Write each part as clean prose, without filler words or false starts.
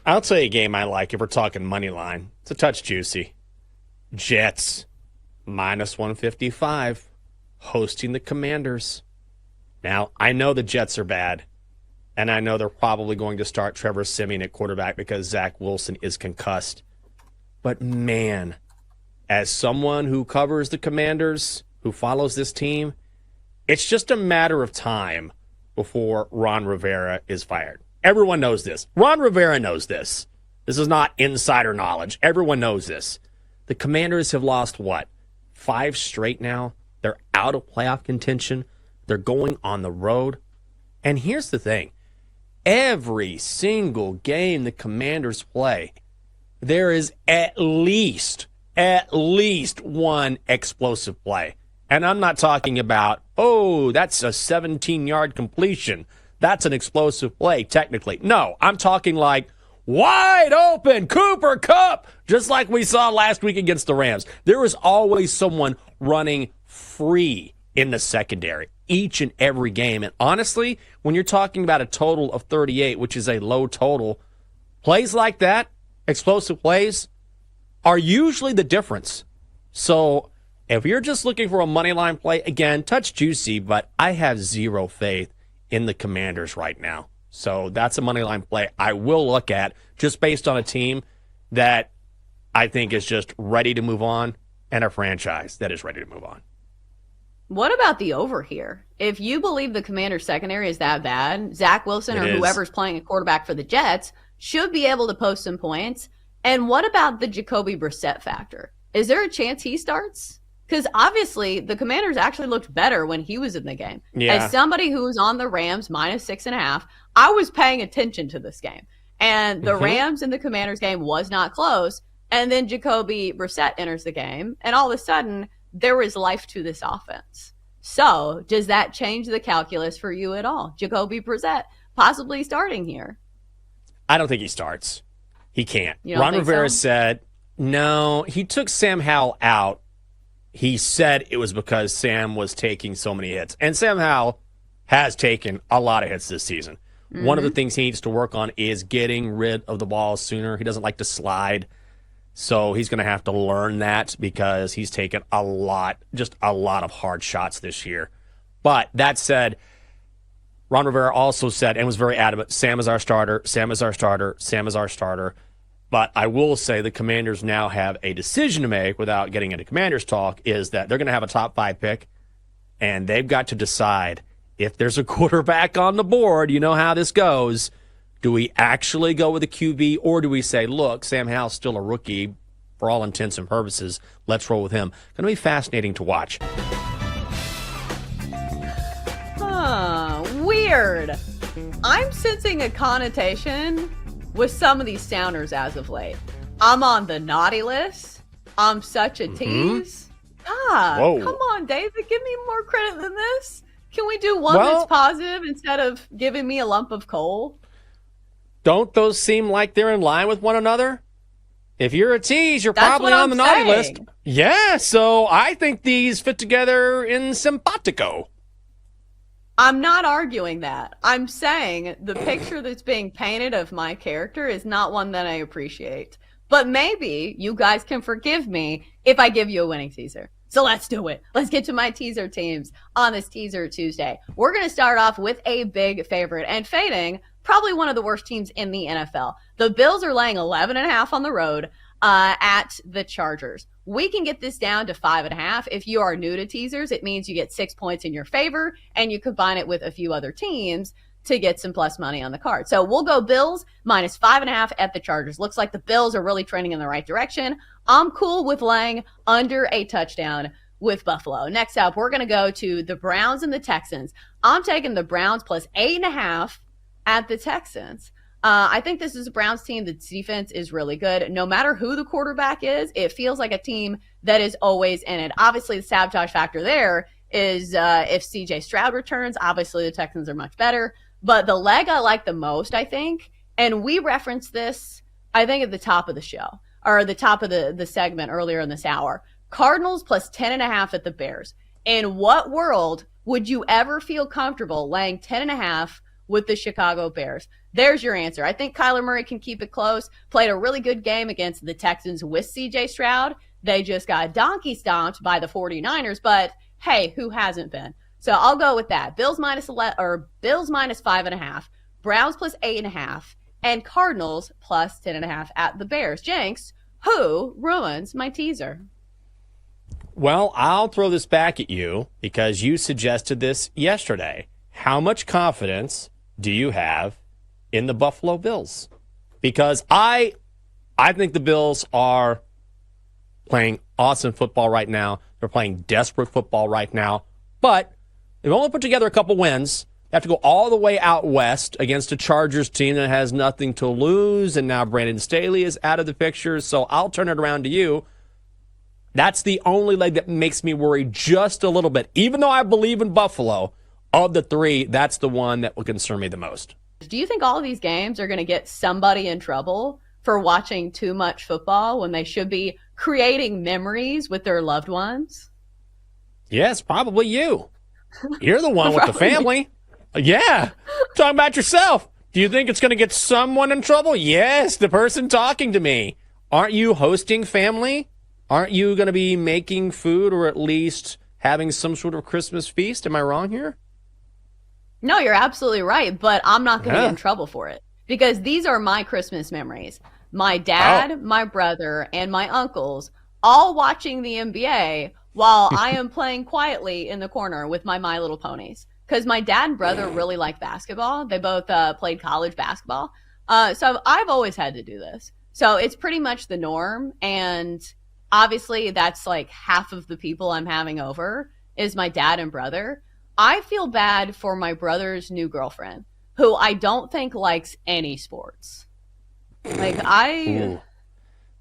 I'll tell you a game I like if we're talking money line. It's a touch juicy. Jets, -155, hosting the Commanders. Now, I know the Jets are bad, and I know they're probably going to start Trevor Siemian at quarterback because Zach Wilson is concussed. But man, as someone who covers the Commanders, who follows this team, it's just a matter of time before Ron Rivera is fired. Everyone knows this. Ron Rivera knows this. This is not insider knowledge. Everyone knows this. The Commanders have lost, 5 straight now? They're out of playoff contention. They're going on the road. And here's the thing. Every single game the Commanders play, there is at least one explosive play. And I'm not talking about, that's a 17-yard completion. That's an explosive play, technically. No, I'm talking like wide open Cooper Kupp, just like we saw last week against the Rams. There is always someone running free in the secondary each and every game. And honestly, when you're talking about a total of 38, which is a low total, plays like that, explosive plays, are usually the difference. So if you're just looking for a money line play, again, touch juicy, but I have zero faith in the Commanders right now. So that's a money line play I will look at just based on a team that I think is just ready to move on and a franchise that is ready to move on. What about the over here? If you believe the Commanders secondary is that bad, Zach Wilson or whoever's playing a quarterback for the Jets should be able to post some points. And what about the Jacoby Brissett factor? Is there a chance he starts? Because obviously the Commanders actually looked better when he was in the game. Yeah. As somebody who was on the Rams -6.5, I was paying attention to this game. And the Rams and the Commanders game was not close. And then Jacoby Brissett enters the game. And all of a sudden, there was life to this offense. So does that change the calculus for you at all? Jacoby Brissett possibly starting here. I don't think he starts. He can't. Ron Rivera said, no, he took Sam Howell out. He said it was because Sam was taking so many hits. And Sam Howell has taken a lot of hits this season. One of the things he needs to work on is getting rid of the ball sooner. He doesn't like to slide. So he's going to have to learn that because he's taken a lot of hard shots this year. But that said, Ron Rivera also said and was very adamant, Sam is our starter, Sam is our starter, Sam is our starter. But I will say the Commanders now have a decision to make without getting into Commanders talk, is that they're going to have a top 5 pick, and they've got to decide if there's a quarterback on the board, you know how this goes. Do we actually go with a QB, or do we say, look, Sam Howell's still a rookie for all intents and purposes. Let's roll with him. Going to be fascinating to watch. Weird. I'm sensing a connotation with some of these sounders as of late. I'm on the naughty list. I'm such a tease. Come on, David. Give me more credit than this. Can we do one that's positive instead of giving me a lump of coal? Don't those seem like they're in line with one another? If you're a tease, you're probably on the naughty list. Yeah, so I think these fit together in simpatico. I'm not arguing that. I'm saying the picture that's being painted of my character is not one that I appreciate. But maybe you guys can forgive me if I give you a winning teaser. So let's do it. Let's get to my teaser teams on this Teaser Tuesday. We're going to start off with a big favorite and fading probably one of the worst teams in the NFL. The Bills are laying 11.5 on the road at the Chargers. We can get this down to 5.5. If you are new to teasers, it means you get 6 points in your favor, and you combine it with a few other teams to get some plus money on the card. So we'll go Bills -5.5 at the Chargers. Looks like the Bills are really trending in the right direction. I'm cool with laying under a touchdown with Buffalo. Next up, we're going to go to the Browns and the Texans. I'm taking the Browns plus 8.5 at the Texans. I think this is a Browns team that's defense is really good. No matter who the quarterback is, it feels like a team that is always in it. Obviously, the sabotage factor there is if C.J. Stroud returns, obviously the Texans are much better. But the leg I like the most, I think, and we referenced this, I think, at the top of the show, or the top of the segment earlier in this hour. Cardinals plus 10.5 at the Bears. In what world would you ever feel comfortable laying 10.5 with the Chicago Bears. There's your answer. I think Kyler Murray can keep it close. Played a really good game against the Texans with C.J. Stroud. They just got donkey stomped by the 49ers, but hey, who hasn't been? So I'll go with that. Bills minus 5.5, Browns plus 8.5, and Cardinals plus 10.5 at the Bears. Jenks, who ruins my teaser? Well, I'll throw this back at you because you suggested this yesterday. How much confidence do you have in the Buffalo Bills? Because I think the Bills are playing awesome football right now. They're playing desperate football right now. But they've only put together a couple wins. They have to go all the way out west against a Chargers team that has nothing to lose. And now Brandon Staley is out of the picture. So I'll turn it around to you. That's the only leg that makes me worry just a little bit. Even though I believe in Buffalo, of the three, that's the one that will concern me the most. Do you think all of these games are going to get somebody in trouble for watching too much football when they should be creating memories with their loved ones? Yes, probably you. You're the one with the family. Yeah. Talking about yourself. Do you think it's going to get someone in trouble? Yes, the person talking to me. Aren't you hosting family? Aren't you going to be making food or at least having some sort of Christmas feast? Am I wrong here? No, you're absolutely right, but I'm not going to get in trouble for it because these are my Christmas memories. My dad, my brother, and my uncles all watching the NBA while I am playing quietly in the corner with my My Little Ponies. Because my dad and brother really like basketball. They both played college basketball. So I've always had to do this. So it's pretty much the norm. And obviously that's like half of the people I'm having over is my dad and brother. I feel bad for my brother's new girlfriend, who I don't think likes any sports. Like that's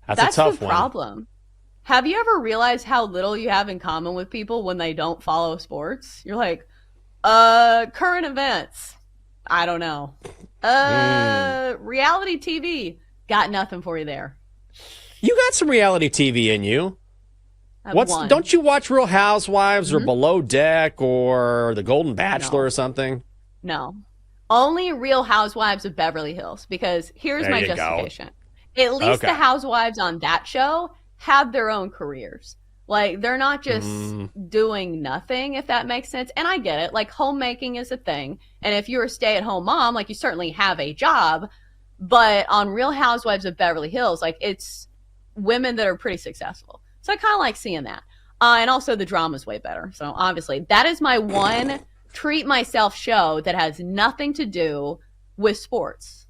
a tough the problem. One. Have you ever realized how little you have in common with people when they don't follow sports? You're like, current events. I don't know. Reality TV. Got nothing for you there. You got some reality TV in you. Don't you watch Real Housewives or Below Deck or The Golden Bachelor or something? No. Only Real Housewives of Beverly Hills, because here's my justification. At least the housewives on that show have their own careers. Like, they're not just doing nothing, if that makes sense. And I get it. Like, homemaking is a thing. And if you're a stay-at-home mom, like, you certainly have a job. But on Real Housewives of Beverly Hills, like, it's women that are pretty successful. So I kind of like seeing that. And also the drama's way better. So obviously that is my one treat myself show that has nothing to do with sports.